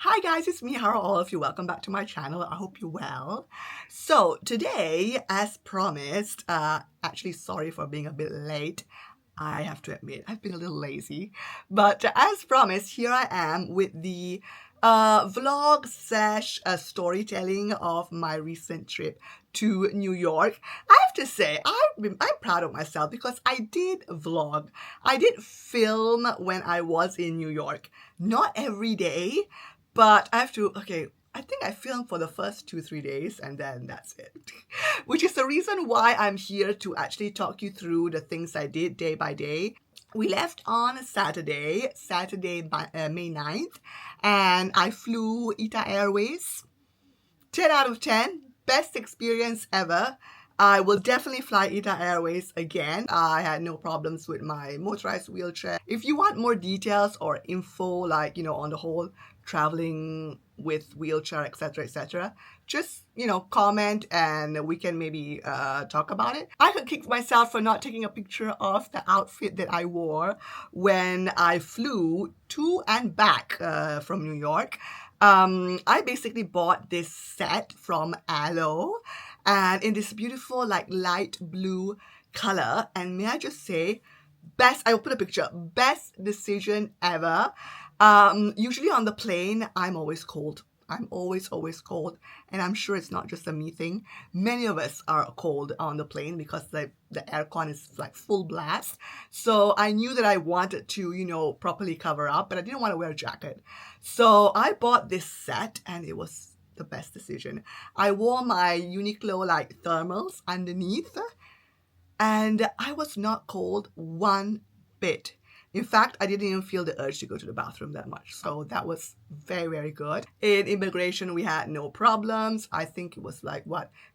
Hi guys, it's me. How are all of you? Welcome back to my channel. I hope you're well. So today, as promised, actually sorry for being a bit late. I have to admit, I've been a little lazy. But as promised, here I am with the vlog slash storytelling of my recent trip to New York. I have to say, I'm proud of myself because I did vlog. I did film when I was in New York. Not every day, but I think I filmed for the first 2-3 days and then that's it. Which is the reason why I'm here to actually talk you through the things I did day by day. We left on Saturday, May 9th, and I flew ITA Airways. 10 out of 10, best experience ever. I will definitely fly ITA Airways again. I had no problems with my motorized wheelchair. If you want more details or info, on the whole traveling with wheelchair, etc., just, comment and we can maybe talk about it. I could kick myself for not taking a picture of the outfit that I wore when I flew to and back from New York. I basically bought this set from Aloe and in this beautiful light blue color, and may I just say, I will put a picture, best decision ever. Usually on the plane, I'm always cold. I'm always cold, and I'm sure it's not just a me thing. Many of us are cold on the plane because the aircon is full blast. So I knew that I wanted to, properly cover up, but I didn't want to wear a jacket. So I bought this set and it was the best decision. I wore my Uniqlo thermals underneath and I was not cold one bit. In fact, I didn't even feel the urge to go to the bathroom that much. So that was very, very good. In immigration, we had no problems. I think it was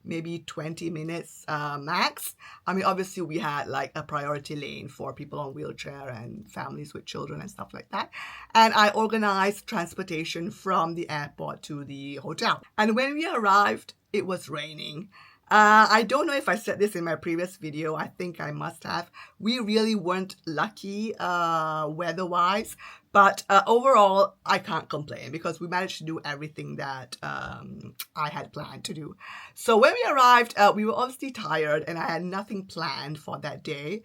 maybe 20 minutes max. I mean, obviously we had a priority lane for people on wheelchair and families with children and stuff like that. And I organized transportation from the airport to the hotel. And when we arrived, it was raining. I don't know if I said this in my previous video. I think I must have. We really weren't lucky weather-wise, but overall, I can't complain because we managed to do everything that I had planned to do. So when we arrived, we were obviously tired and I had nothing planned for that day.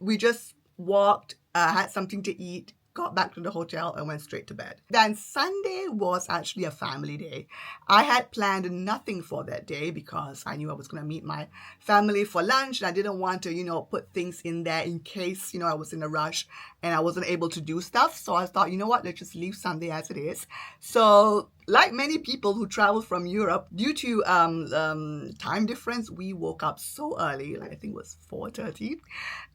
We just walked, had something to eat, got back to the hotel and went straight to bed. Then Sunday was actually a family day. I had planned nothing for that day because I knew I was going to meet my family for lunch and I didn't want to, put things in there in case, I was in a rush and I wasn't able to do stuff. So I thought, you know what, let's just leave Sunday as it is. So like many people who travel from Europe, due to time difference, we woke up so early, I think it was 4:30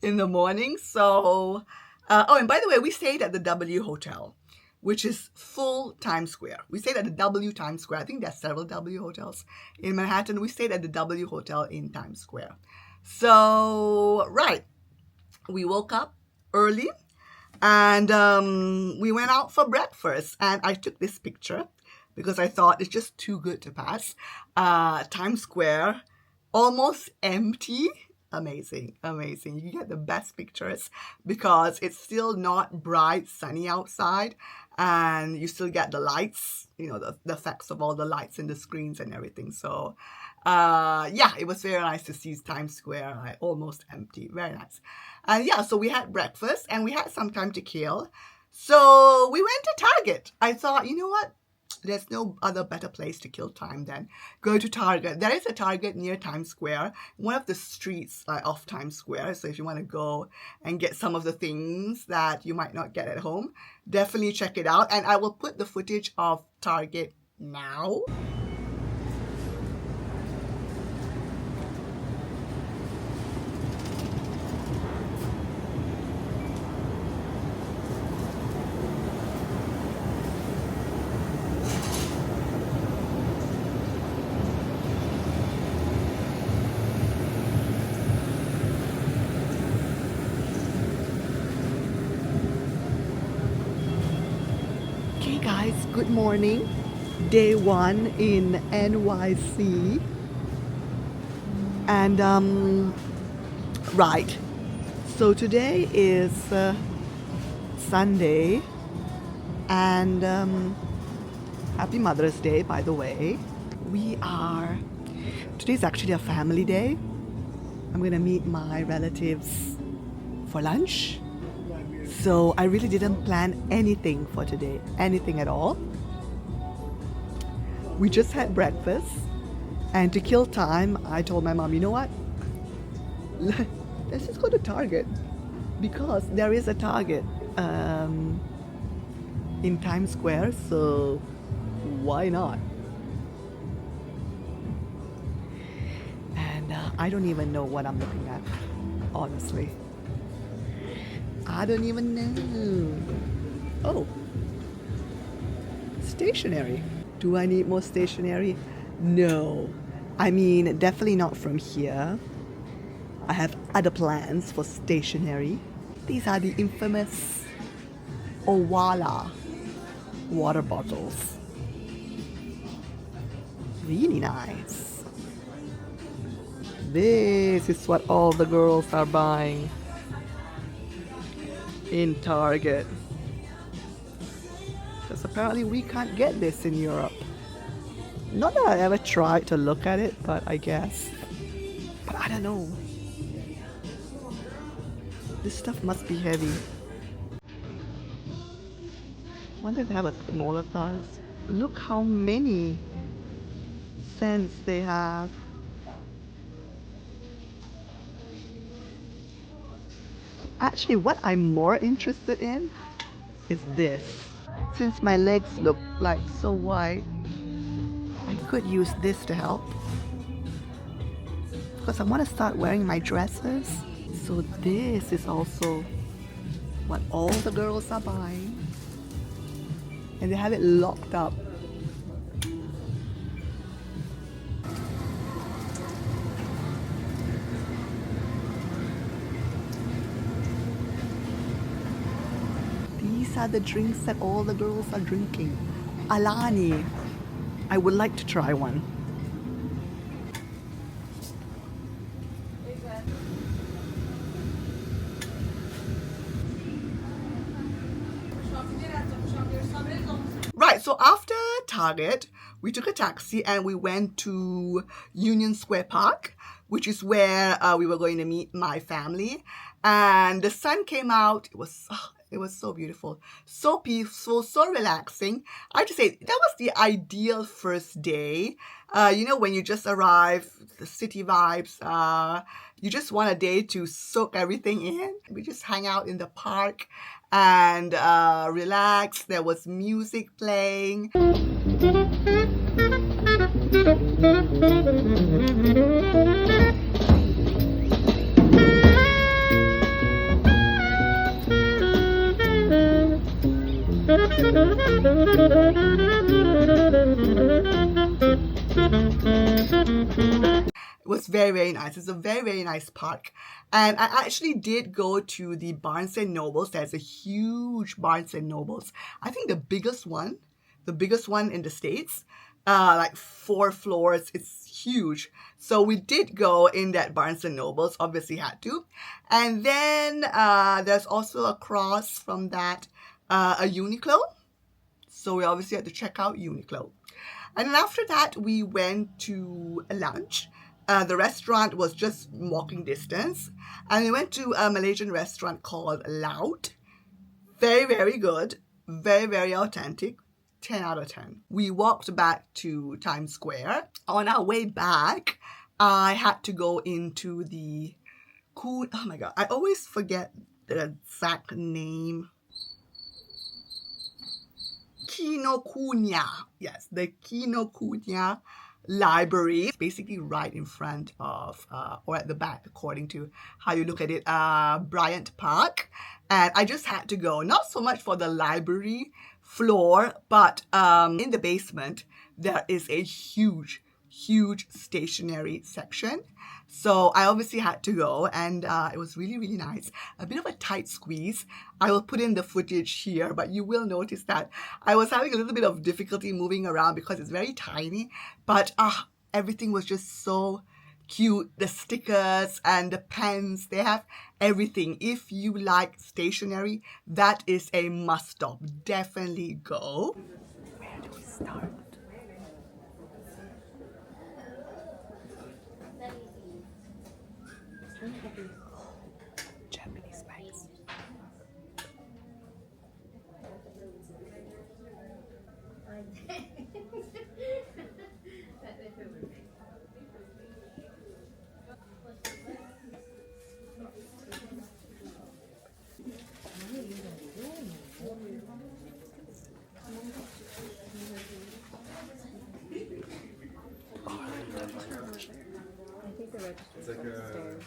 in the morning. So and by the way, we stayed at the W Hotel, which is full Times Square. We stayed at the W Times Square. I think there's several W hotels in Manhattan. We stayed at the W Hotel in Times Square. So, right, we woke up early and we went out for breakfast. And I took this picture because I thought it's just too good to pass. Times Square, almost empty. Amazing. You get the best pictures because it's still not bright, sunny outside, and you still get the lights, the effects of all the lights in the screens and everything. So, yeah, it was very nice to see Times Square almost empty. Very nice. And yeah, so we had breakfast and we had some time to kill. So we went to Target. I thought, you know what? There's no other better place to kill time than go to Target. There is a Target near Times Square, one of the streets off Times Square. So if you want to go and get some of the things that you might not get at home, definitely check it out. And I will put the footage of Target now. Hey guys, good morning. Day 1 in NYC. And right, so today is Sunday and Happy Mother's Day, by the way. Today's actually a family day. I'm gonna meet my relatives for lunch. So I really didn't plan anything for today, anything at all. We just had breakfast, and to kill time, I told my mom, you know what? Let's just go to Target, because there is a Target in Times Square, so why not? And I don't even know what I'm looking at, honestly. I don't even know. Oh, stationery. Do I need more stationery? No. I mean, definitely not from here. I have other plans for stationery. These are the infamous Owala water bottles. Really nice. This is what all the girls are buying in Target. Because apparently we can't get this in Europe. Not that I ever tried to look at it, but I guess. But I don't know. This stuff must be heavy. Wonder if they have a smaller size. Look how many scents they have. Actually, what I'm more interested in is this. Since my legs look like so white, I could use this to help. Because I want to start wearing my dresses. So this is also what all the girls are buying. And they have it locked up. These are the drinks that all the girls are drinking. Alani. I would like to try one. Right, so after Target, we took a taxi and we went to Union Square Park, which is where we were going to meet my family. And the sun came out. It was so beautiful, so peaceful, so relaxing. I have to say, that was the ideal first day. You know, when you just arrive, the city vibes, you just want a day to soak everything in. We just hang out in the park and relax. There was music playing. It was very, very nice. It's a very, very nice park. And I actually did go to the Barnes & Nobles. There's a huge Barnes & Nobles. I think the biggest one in the States, like 4 floors. It's huge. So we did go in that Barnes & Nobles, obviously had to. And then there's also across from that a Uniqlo. So we obviously had to check out Uniqlo. And then after that, we went to a lunch. The restaurant was just walking distance. And we went to a Malaysian restaurant called Laut. Very, very good. Very, very authentic. 10 out of 10. We walked back to Times Square. On our way back, I had to go into the oh my god, I always forget the exact name. Kinokuniya. Yes, the Kinokuniya library. It's basically right in front of, or at the back, according to how you look at it, Bryant Park. And I just had to go, not so much for the library floor, but in the basement, there is a huge stationery section. So I obviously had to go, and it was really, really nice. A bit of a tight squeeze. I will put in the footage here, but you will notice that I was having a little bit of difficulty moving around because it's very tiny, but everything was just so cute. The stickers and the pens, they have everything. If you like stationery, that is a must stop. Definitely go. Where do we start. Japanese bags. I think the register's upstairs.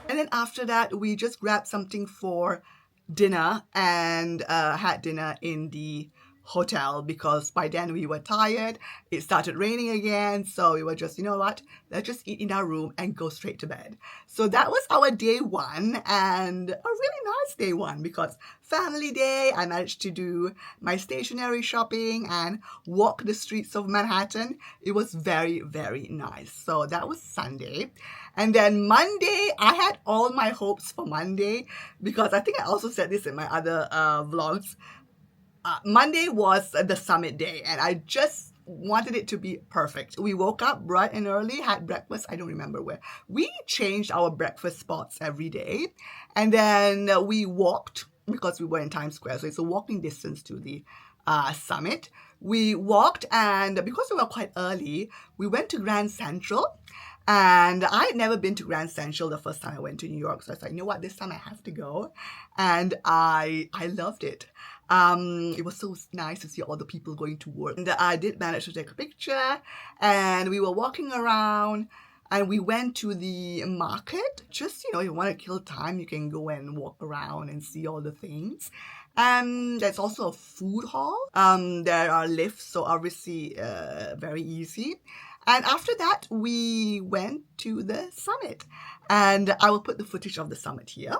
And then after that, we just grabbed something for dinner and had dinner in the hotel because by then we were tired. It started raining again, so we were just, you know what, let's just eat in our room and go straight to bed. So that was our day one, and a really nice day one because family day. I managed to do my stationery shopping and walk the streets of Manhattan. It was very, very nice. So that was Sunday. And then Monday, I had all my hopes for Monday because I think I also said this in my other vlogs. Monday was the summit day and I just wanted it to be perfect. We woke up bright and early, had breakfast. I don't remember where. We changed our breakfast spots every day. And then we walked because we were in Times Square. So it's a walking distance to the summit. We walked, and because we were quite early, we went to Grand Central. And I had never been to Grand Central the first time I went to New York. So I was like, you know what, this time I have to go. And I loved it. It was so nice to see all the people going to work. And I did manage to take a picture. And we were walking around. And we went to the market. Just, you know, you want to kill time, you can go and walk around and see all the things. And there's also a food hall. There are lifts, so obviously very easy. And after that, we went to the summit. And I will put the footage of the summit here.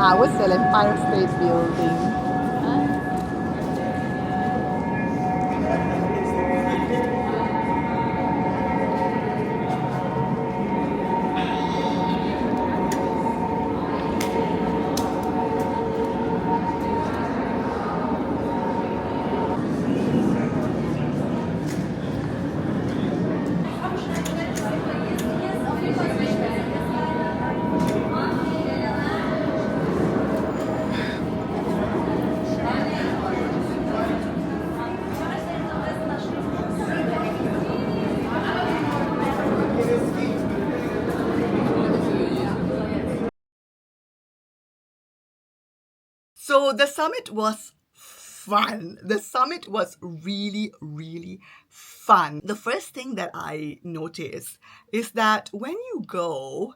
I was the Empire State Building. So the summit was fun. The summit was really, really fun. The first thing that I noticed is that when you go,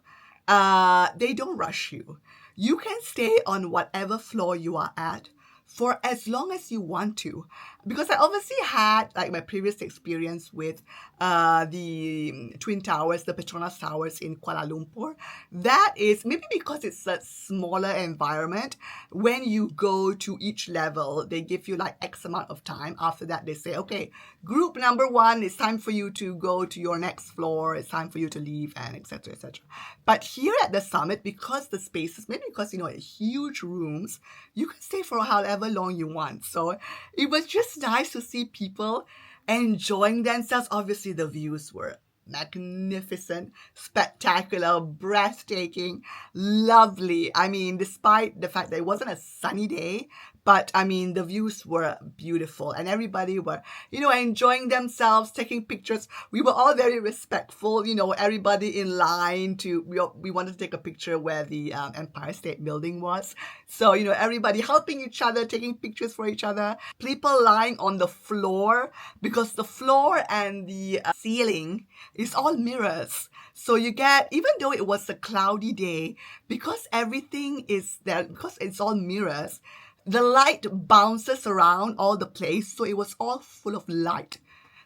they don't rush you. You can stay on whatever floor you are at for as long as you want to, because I obviously had like my previous experience with the Twin Towers, the Petronas Towers in Kuala Lumpur. That is maybe because it's a smaller environment. When you go to each level, they give you like X amount of time. After that, they say, okay, group number 1, it's time for you to go to your next floor. It's time for you to leave, and etc. etc. But here at the summit, because the spaces, maybe because huge rooms, you can stay for however long you want. So it was just nice to see people enjoying themselves. Obviously, the views were magnificent, spectacular, breathtaking, lovely. I mean, despite the fact that it wasn't a sunny day, but I mean, the views were beautiful and everybody were, enjoying themselves, taking pictures. We were all very respectful, everybody in line we wanted to take a picture where the Empire State Building was. So, everybody helping each other, taking pictures for each other. People lying on the floor, because the floor and the ceiling is all mirrors. So you get, even though it was a cloudy day, because everything is there, because it's all mirrors, the light bounces around all the place. So it was all full of light.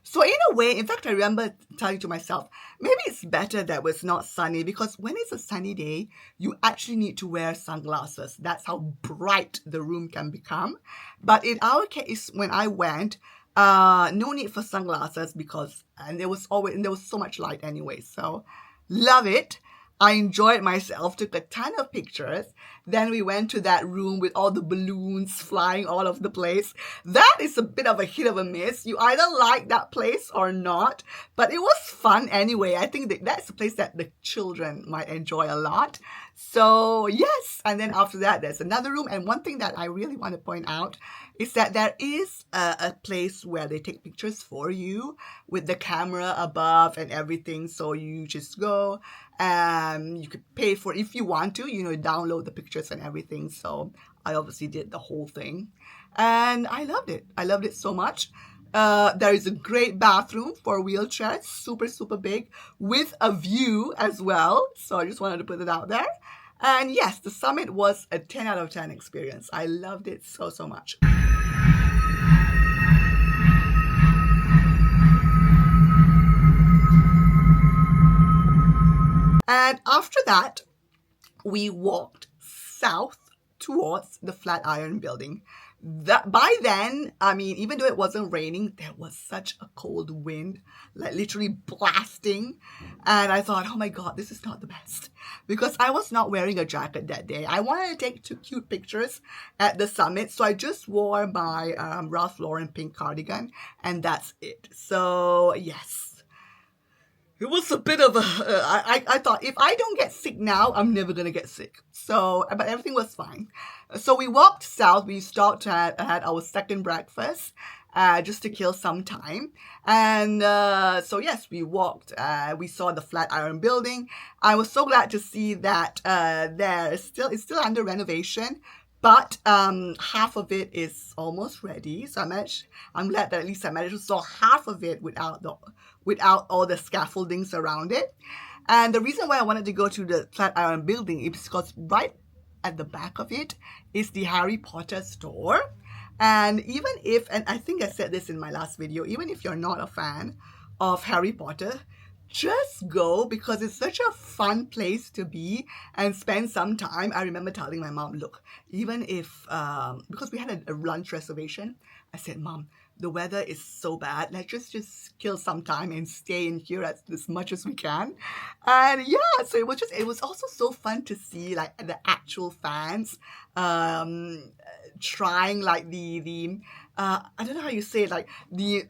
So in a way, in fact, I remember telling to myself, maybe it's better that it was not sunny, because when it's a sunny day, you actually need to wear sunglasses. That's how bright the room can become. But in our case, when I went, no need for sunglasses, because there was so much light anyway. So love it. I enjoyed myself, took a ton of pictures. Then we went to that room with all the balloons flying all over the place. That is a bit of a hit or a miss. You either like that place or not, but it was fun anyway. I think that's a place that the children might enjoy a lot. So yes, and then after that, there's another room. And one thing that I really want to point out is that there is a place where they take pictures for you with the camera above and everything. So you just go and you could pay for it if you want to, download the pictures and everything. So I obviously did the whole thing and I loved it. I loved it so much. There is a great bathroom for wheelchairs, super, super big, with a view as well. So I just wanted to put it out there. And yes, the summit was a 10 out of 10 experience. I loved it so, so much. And after that, we walked south towards the Flatiron Building. By then, I mean, even though it wasn't raining, there was such a cold wind, like literally blasting. And I thought, oh my God, this is not the best, because I was not wearing a jacket that day. I wanted to take 2 cute pictures at the summit. So I just wore my Ralph Lauren pink cardigan and that's it. So yes. It was a bit of I thought, if I don't get sick now, I'm never going to get sick. So, but everything was fine. So we walked south. We stopped at our second breakfast just to kill some time. And so, yes, we walked. We saw the Flatiron Building. I was so glad to see that it's still under renovation. But half of it is almost ready. So I'm glad that at least I managed to saw half of it without all the scaffoldings around it. And the reason why I wanted to go to the Flatiron Building is because right at the back of it is the Harry Potter store. And even if, and I think I said this in my last video, even if you're not a fan of Harry Potter, just go, because it's such a fun place to be and spend some time. I remember telling my mom, look, even if, because we had a lunch reservation, I said, Mom, the weather is so bad. Let's just kill some time and stay in here as much as we can. And yeah, so it was also so fun to see like the actual fans trying like the I don't know how you say it, like the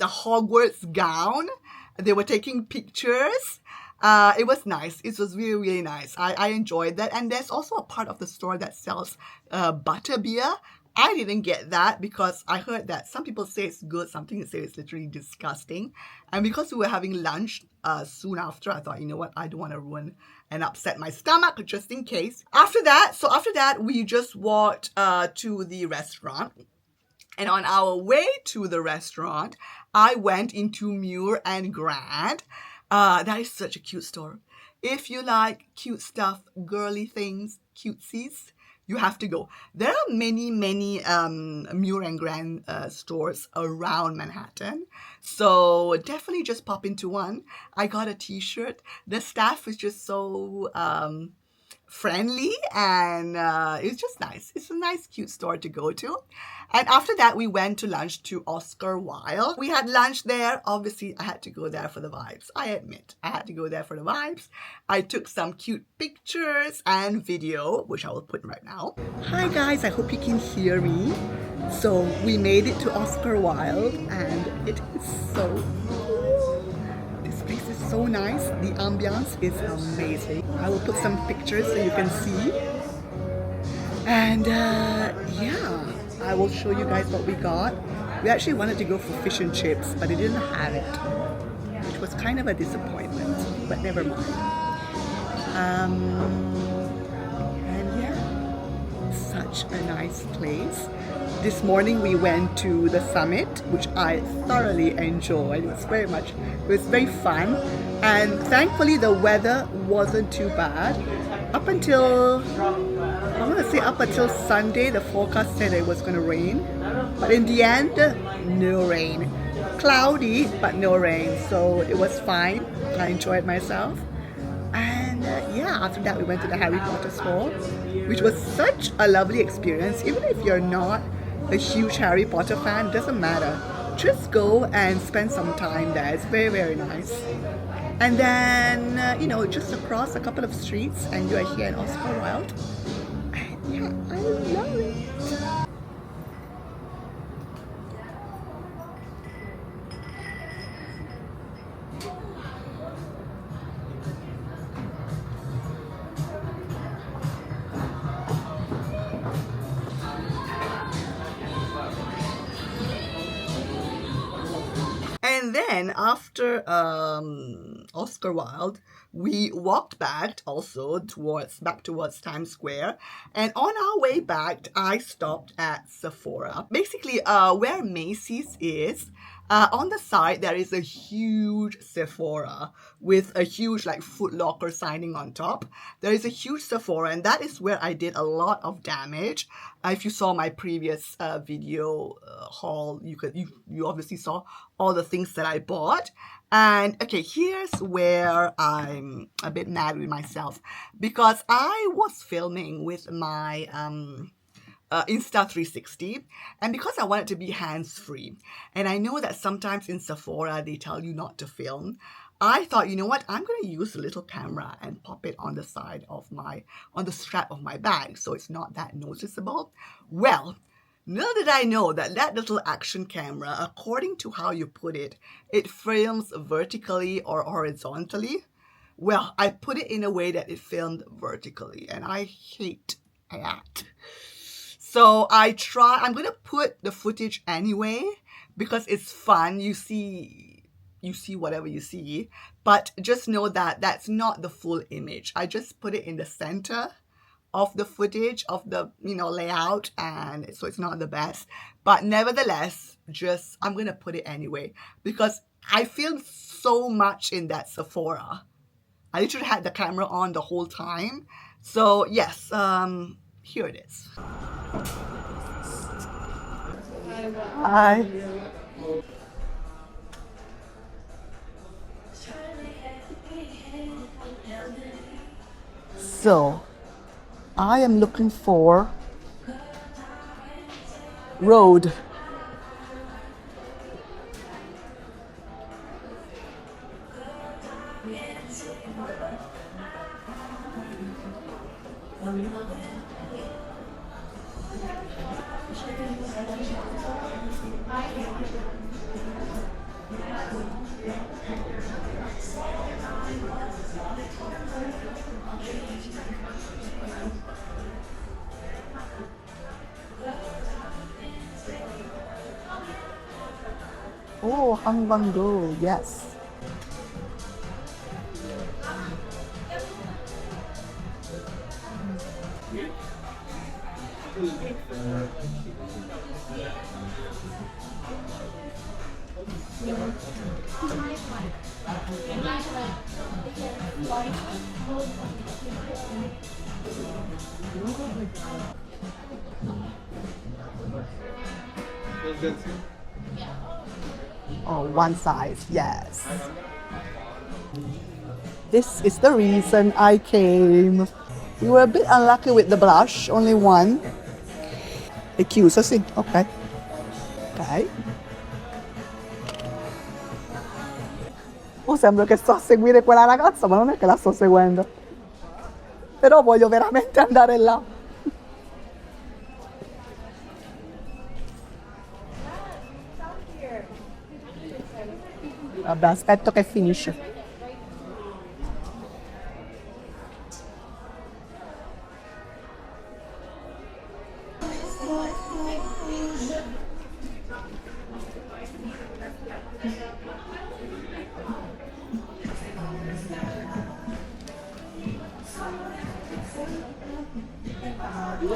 Hogwarts gown. They were taking pictures. It was nice. It was really, really nice. I enjoyed that. And there's also a part of the store that sells butterbeer. I didn't get that because I heard that some people say it's good, some people say it's literally disgusting. And because we were having lunch soon after, I thought, you know what, I don't want to ruin and upset my stomach just in case. After that, we just walked to the restaurant. And on our way to the restaurant, I went into Muir and Grand. That is such a cute store. If you like cute stuff, girly things, cutesies, you have to go. There are many Muir and Grand stores around Manhattan. So definitely just pop into one. I got a t-shirt. The staff is just so friendly, and it's just nice. It's a nice, cute store to go to. And after that, we went to lunch to Oscar Wilde. We had lunch there. Obviously, I had to go there for the vibes. I admit, I had to go there for the vibes. I took some cute pictures and video, which I will put right now. Hi guys, I hope you can hear me. So we made it to Oscar Wilde, and it is so cool. This place is so nice. The ambiance is amazing. I will put some pictures so you can see. And yeah, I will show you guys what we got. We actually wanted to go for fish and chips, but they didn't have it, which was kind of a disappointment, but never mind. And yeah, such a nice place. This morning we went to the summit, which I thoroughly enjoyed. It was very fun. And thankfully the weather wasn't too bad. Up until Sunday, the forecast said it was going to rain. But in the end, no rain. Cloudy, but no rain. So it was fine. I enjoyed myself. And yeah, after that we went to the Harry Potter store, which was such a lovely experience. Even if you're not a huge Harry Potter fan, doesn't matter. Just go and spend some time there. It's very nice. And then, you know, just across a couple of streets and you are here in Oscar Wilde. And yeah, I love it. And then after Oscar Wilde, we walked back also back towards Times Square. And on our way back, I stopped at Sephora. Basically, where Macy's is, on the side, there is a huge Sephora with a huge like Foot Locker signing on top. There is a huge Sephora, and that is where I did a lot of damage. If you saw my previous video haul, you obviously saw all the things that I bought. And okay, here's where I'm a bit mad with myself, because I was filming with my Insta360, and because I want it to be hands-free, and I know that sometimes in Sephora they tell you not to film, I thought, you know what, I'm going to use a little camera and pop it on the side of on the strap of my bag so it's not that noticeable. Well, little did I know that that little action camera, according to how you put it, it films vertically or horizontally. Well, I put it in a way that it filmed vertically, and I hate that. So I'm going to put the footage anyway because it's fun. You see whatever you see, but just know that that's not the full image. I just put it in the center of the footage of the, layout, and so it's not the best. But nevertheless, I'm going to put it anyway because I filmed so much in that Sephora. I literally had the camera on the whole time. So yes, here it is. Hi. So, I am looking for road. Oh, Hangbango, yes. Oh, one size, yes. This is the reason I came. We were a bit unlucky with the blush, only one. È chiuso, sì, ok. Ok. Oh, sembra che sto a seguire quella ragazza, ma non è che la sto seguendo. Però voglio veramente andare là. Vabbè, aspetto che finisce.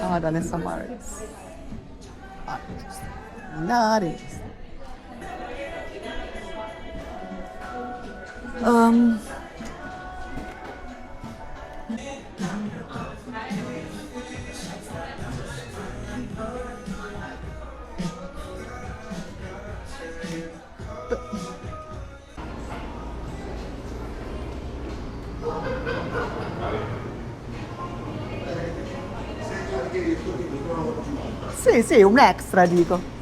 Ah, da nessa Marks. Ah, nice. Sì, sì, un extra dico.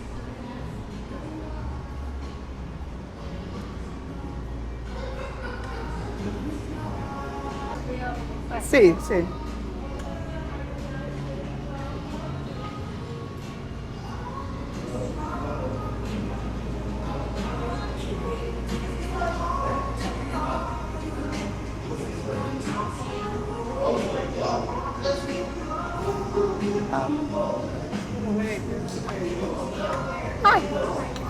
Sì, sì. Hi.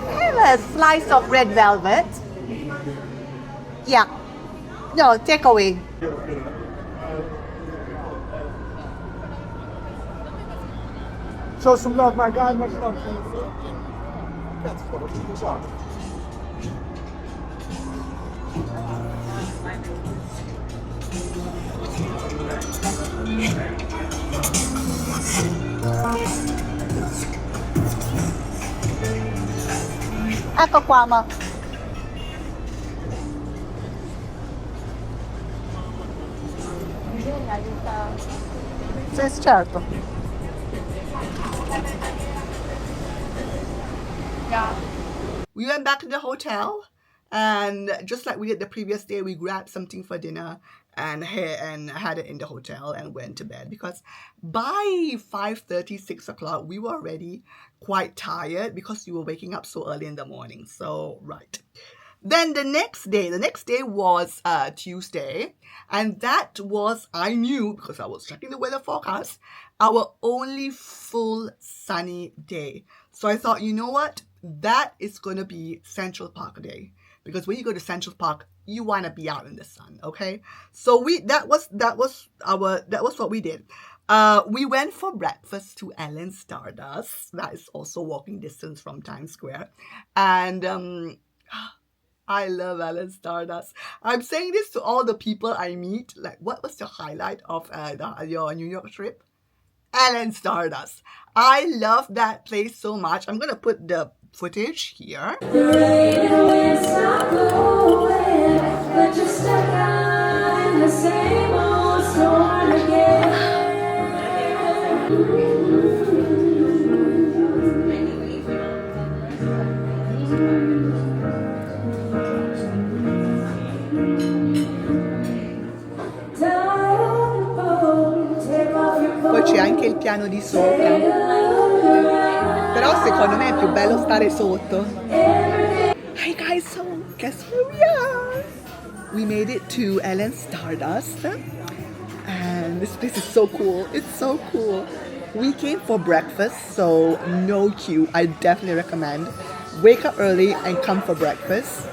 I have a slice of red velvet. Yeah. No, take away. So some love, my guy, much love. Ecco qua, ma. Sì, certo. We went back to the hotel, and just like we did the previous day, we grabbed something for dinner and had it in the hotel and went to bed, because by 5:30, 6 o'clock, we were already quite tired because we were waking up so early in the morning. So, right. Then the next day was Tuesday, and that was, I knew because I was checking the weather forecast, our only full sunny day. So I thought, you know what? That is going to be Central Park Day, because when you go to Central Park, you want to be out in the sun, okay? So that was what we did. We went for breakfast to Ellen Stardust. That is also walking distance from Times Square, and I love Ellen Stardust. I'm saying this to all the people I meet. Like, what was the highlight of your New York trip? Ellen Stardust. I love that place so much. I'm gonna put the footage here. The rain will stop blowing, but you're stuck on the same old storm again. Poi c'è anche il piano di sopra, però secondo me è più bello stare sotto. Hi guys, so guess where we are? We made it to Ellen Stardust, and this place is so cool. It's so cool. We came for breakfast, so no queue. I definitely recommend wake up early and come for breakfast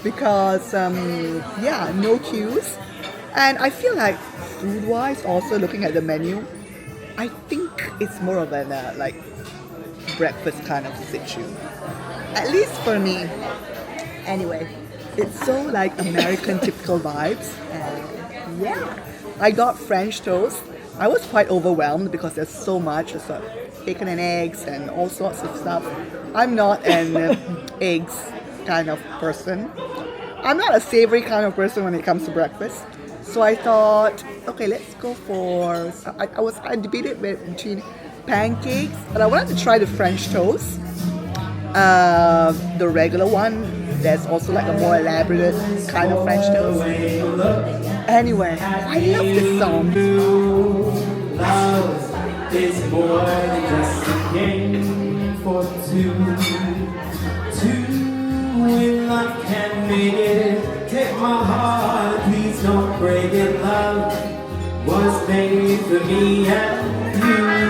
because yeah, no queues. And I feel like food-wise, also looking at the menu, I think it's more of an like breakfast kind of situ. At least for me. Anyway, it's so like American typical vibes. And yeah, I got French toast. I was quite overwhelmed because there's so much. It's like bacon and eggs and all sorts of stuff. I'm not an eggs kind of person. I'm not a savory kind of person when it comes to breakfast. So I thought, okay, let's go for. I debated between pancakes, but I wanted to try the French toast. The regular one. There's also like a more elaborate kind of French toast. Anyway, I love this song. Love is more than just a game for two. Two in love can make it. Take my heart, please don't break it. Love was made for me and you.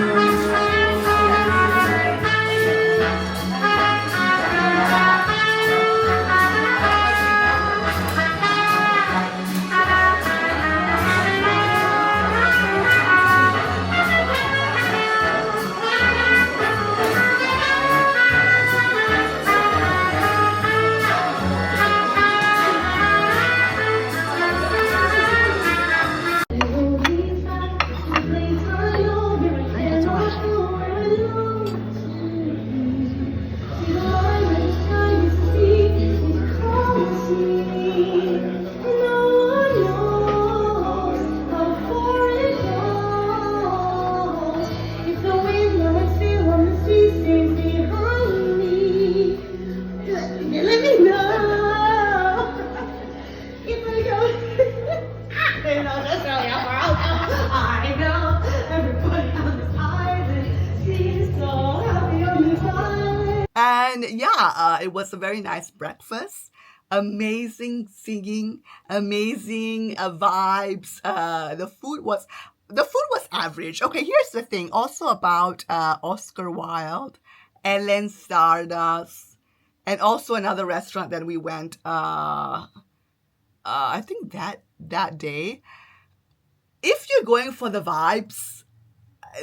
And yeah, it was a very nice breakfast. Amazing singing, amazing vibes. The food was average. Okay, here's the thing. Also about Oscar Wilde, Ellen Stardust, and also another restaurant that we went. I think that day. If you're going for the vibes,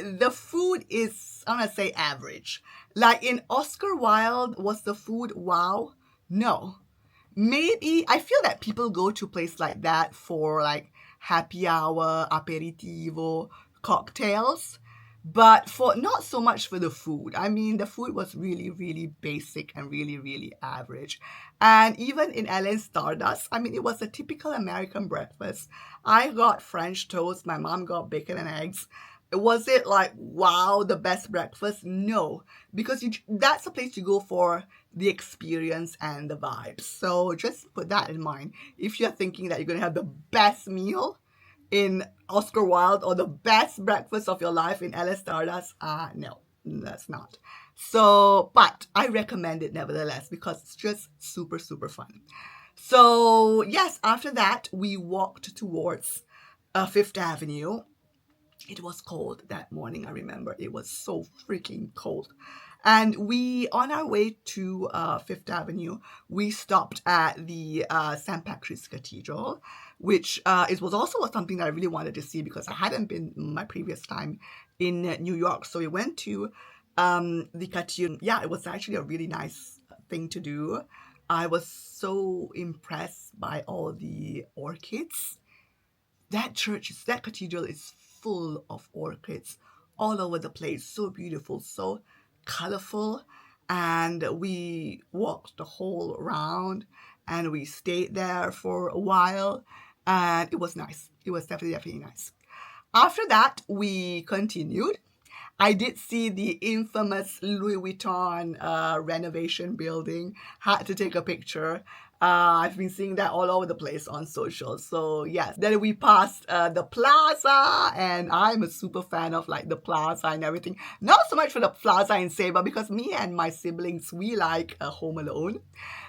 the food is, I'm gonna say, average. Like in Oscar Wilde, was the food wow? No. Maybe I feel that people go to a place like that for like happy hour, aperitivo, cocktails, but for not so much for the food. I mean, the food was really, really basic and really, really average. And even in Ellen Stardust, I mean, it was a typical American breakfast. I got French toast, my mom got bacon and eggs. Was it like, wow, the best breakfast? No, because that's a place you go for the experience and the vibes. So just put that in mind. If you're thinking that you're going to have the best meal in Oscar Wilde or the best breakfast of your life in Ellen Stardust, no, that's not. So, but I recommend it nevertheless because it's just super, super fun. So yes, after that, we walked towards Fifth Avenue. It was cold that morning, I remember. It was so freaking cold. And on our way to Fifth Avenue, we stopped at the St. Patrick's Cathedral, which it was also something that I really wanted to see because I hadn't been my previous time in New York. So we went to the cathedral. Yeah, it was actually a really nice thing to do. I was so impressed by all the orchids. That cathedral is full of orchids all over the place. So beautiful, so colorful. And we walked the whole round and we stayed there for a while. And it was nice. It was definitely nice. After that, we continued. I did see the infamous Louis Vuitton renovation building. Had to take a picture. I've been seeing that all over the place on social. So yes, then we passed the plaza, and I'm a super fan of like the plaza and everything. Not so much for the plaza in Sabah because me and my siblings, we like Home Alone.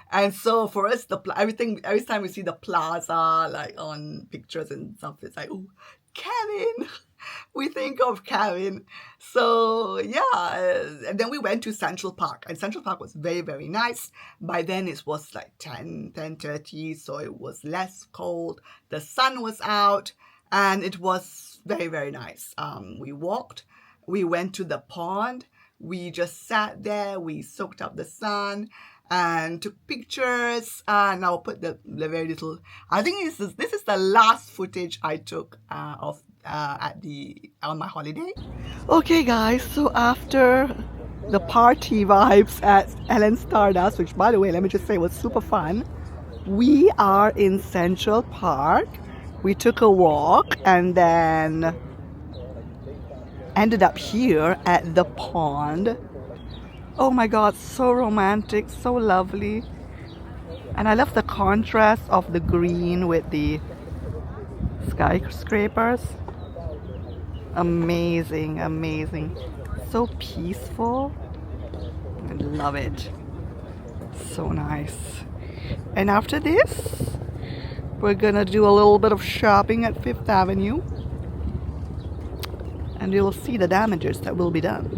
And so for us, every time we see the plaza like on pictures and stuff, it's like, oh, Kevin. we think of Kevin. So yeah, and then we went to Central Park, and Central Park was very, very nice. By then it was like 10:30, so it was less cold. The sun was out, and it was very, very nice. We walked, we went to the pond, we just sat there, we soaked up the sun and took pictures, and I'll put the very little. I think this is the last footage I took of on my holiday. Okay, guys. So after the party vibes at Ellen Stardust, which by the way, let me just say was super fun, we are in Central Park. We took a walk and then ended up here at the pond. Oh my god, so romantic, so lovely. And I love the contrast of the green with the skyscrapers. Amazing, amazing. So peaceful. I love it. So nice. And after this, we're gonna do a little bit of shopping at Fifth Avenue. And you'll see the damages that will be done.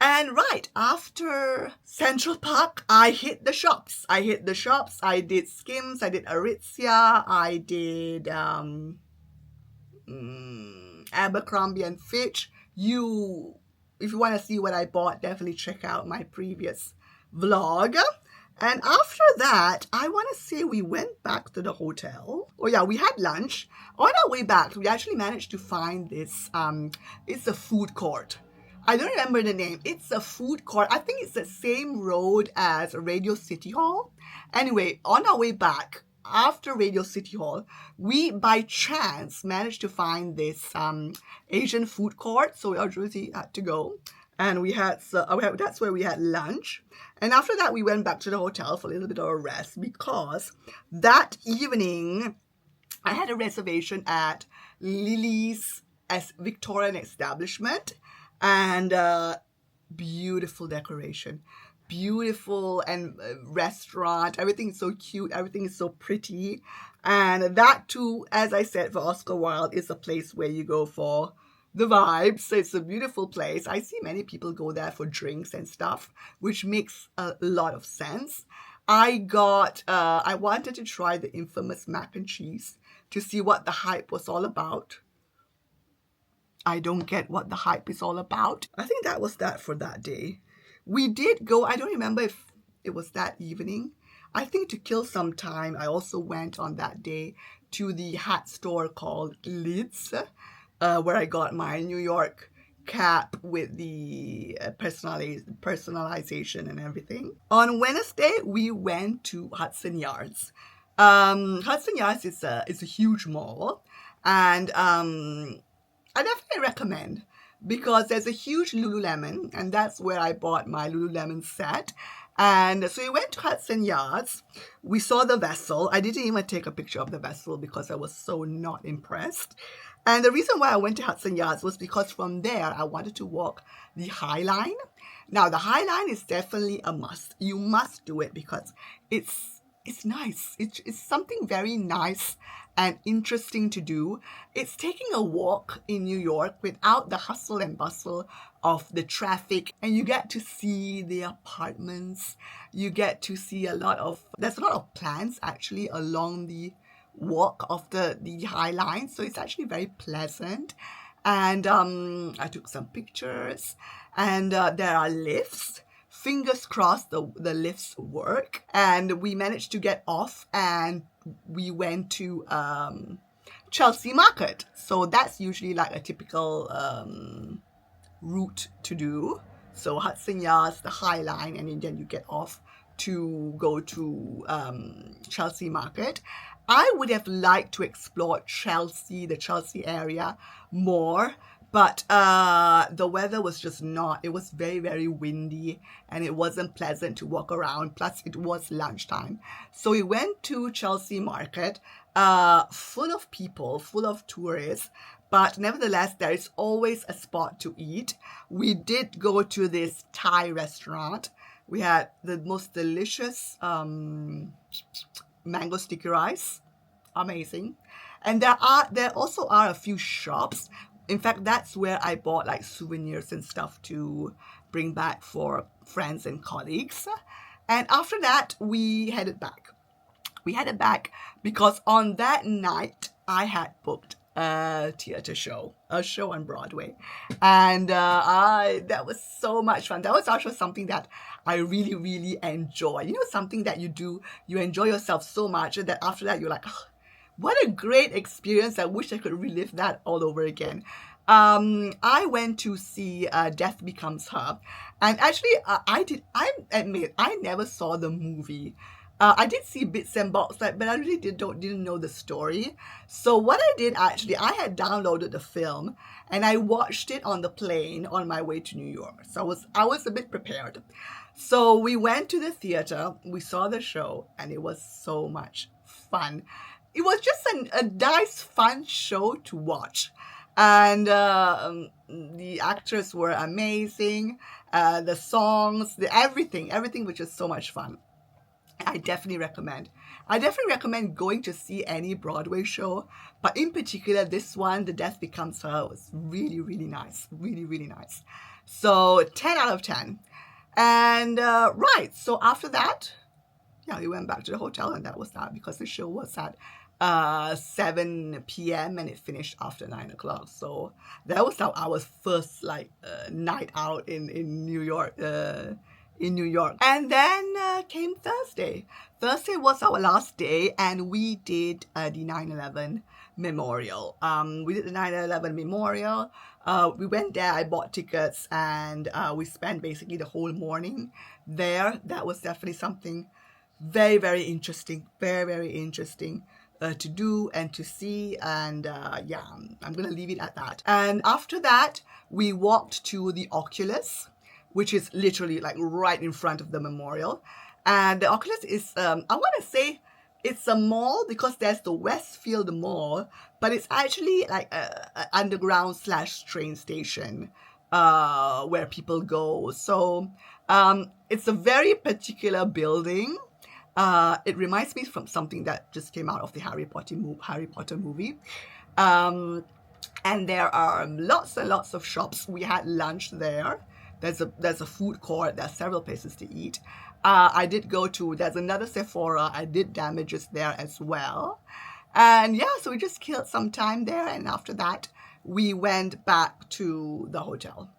And right after Central Park, I hit the shops. I did Skims, I did Aritzia, I did Abercrombie and Fitch. If you want to see what I bought, definitely check out my previous vlog. And after that, I want to say we went back to the hotel. Oh yeah, we had lunch. On our way back, we actually managed to find this, it's a food court. I don't remember the name. It's a food court. I think it's the same road as Radio City Hall. Anyway, on our way back, after Radio City Hall, we by chance managed to find this Asian food court. So we obviously had to go. And that's where we had lunch. And after that, we went back to the hotel for a little bit of a rest because that evening, I had a reservation at Lily's Victorian establishment. And beautiful decoration, beautiful and restaurant. Everything is so cute. Everything is so pretty. And that too, as I said, for Oscar Wilde, is a place where you go for the vibes. So it's a beautiful place. I see many people go there for drinks and stuff, which makes a lot of sense. I wanted to try the infamous mac and cheese to see what the hype was all about. I don't get what the hype is all about. I think that was that for that day. We did go, I don't remember if it was that evening. I think to kill some time, I also went on that day to the hat store called Lids, where I got my New York cap with the personalization and everything. On Wednesday, we went to Hudson Yards. Hudson Yards is a huge mall, and I definitely recommend because there's a huge Lululemon, and that's where I bought my Lululemon set. And so we went to Hudson Yards. We saw the vessel. I didn't even take a picture of the vessel because I was so not impressed. And the reason why I went to Hudson Yards was because from there, I wanted to walk the High Line. Now, the High Line is definitely a must. You must do it because it's nice. It's something very nice and interesting to do. It's taking a walk in New York without the hustle and bustle of the traffic, and you get to see the apartments. You get to see there's a lot of plants actually along the walk of the High Line, so it's actually very pleasant. And I took some pictures, and there are lifts. Fingers crossed the lifts work, and we managed to get off and we went to Chelsea Market. So that's usually like a typical route to do. So Hudson Yards, the High Line, and then you get off to go to Chelsea Market. I would have liked to explore the Chelsea area more, but the weather was just not. It was very, very windy, and it wasn't pleasant to walk around. Plus, it was lunchtime. So we went to Chelsea Market, full of people, full of tourists, but nevertheless, there is always a spot to eat. We did go to this Thai restaurant. We had the most delicious mango sticky rice. Amazing. And there also are a few shops. In fact, that's where I bought like souvenirs and stuff to bring back for friends and colleagues. And after that, we headed back. We headed back because on that night, I had booked a theater show, a show on Broadway. And that was so much fun. That was actually something that I really, really enjoy. You know, something that you do, you enjoy yourself so much, and that after that, you're like, oh, what a great experience. I wish I could relive that all over again. I went to see Death Becomes Her. And actually, I admit, I never saw the movie. I did see bits and bobs, but I really didn't know the story. So what I did actually, I had downloaded the film and I watched it on the plane on my way to New York. So I was a bit prepared. So we went to the theater, we saw the show, and it was so much fun. It was just a nice, fun show to watch. And the actors were amazing. The songs, everything was just so much fun. I definitely recommend going to see any Broadway show, but in particular this one, The Death Becomes Her, was really, really nice. Really, really nice. So 10 out of 10. And right, so after that, yeah, we went back to the hotel, and that was that, because the show was at 7 p.m. and it finished after 9 o'clock. So that was our first night out in New York. And then came Thursday. Thursday was our last day, and we did the 9/11 memorial. We did the 9/11 memorial. We went there, I bought tickets, and we spent basically the whole morning there. That was definitely something very, very interesting. Very, very interesting to do and to see. And yeah, I'm going to leave it at that. And after that, we walked to the Oculus, which is literally like right in front of the memorial. And the Oculus is, I want to say it's a mall, because there's the Westfield Mall, but it's actually like a underground / train station where people go. So it's a very particular building. It reminds me from something that just came out of the Harry Potter movie. And there are lots and lots of shops. We had lunch there. There's a food court. There's several places to eat. I did go to, there's another Sephora. I did damages there as well. And yeah, so we just killed some time there. And after that, we went back to the hotel.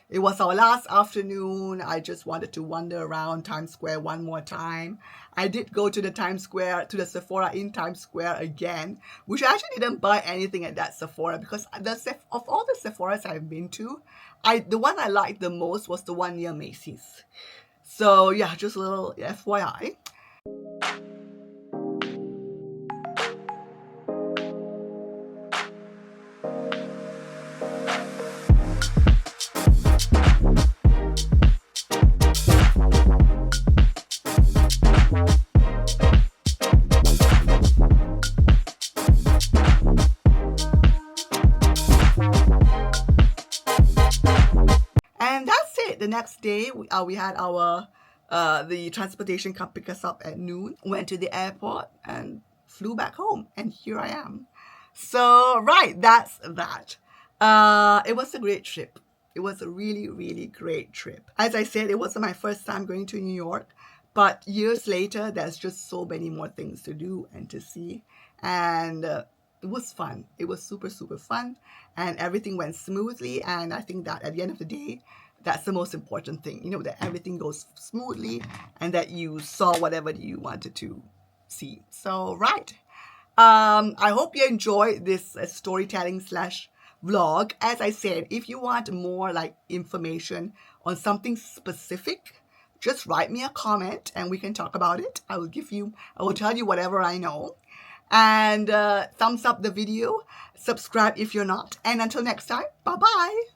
It was our last afternoon. I just wanted to wander around Times Square one more time. I did go to the Sephora in Times Square again, which I actually didn't buy anything at that Sephora, because of all the Sephoras I've been to, the one I liked the most was the one near Macy's. So yeah, just a little FYI. And that's it. The next day, we had the transportation come pick us up at noon, went to the airport, and flew back home. And here I am. So, right, that's that. It was a great trip. It was a really, really great trip. As I said, it wasn't my first time going to New York, but years later, there's just so many more things to do and to see. And it was fun. It was super, super fun. And everything went smoothly. And I think that at the end of the day, that's the most important thing, that everything goes smoothly and that you saw whatever you wanted to see. So, right. I hope you enjoyed this storytelling / vlog. As I said, if you want more information on something specific, just write me a comment and we can talk about it. I will tell you whatever I know. And thumbs up the video, subscribe if you're not. And until next time, bye-bye.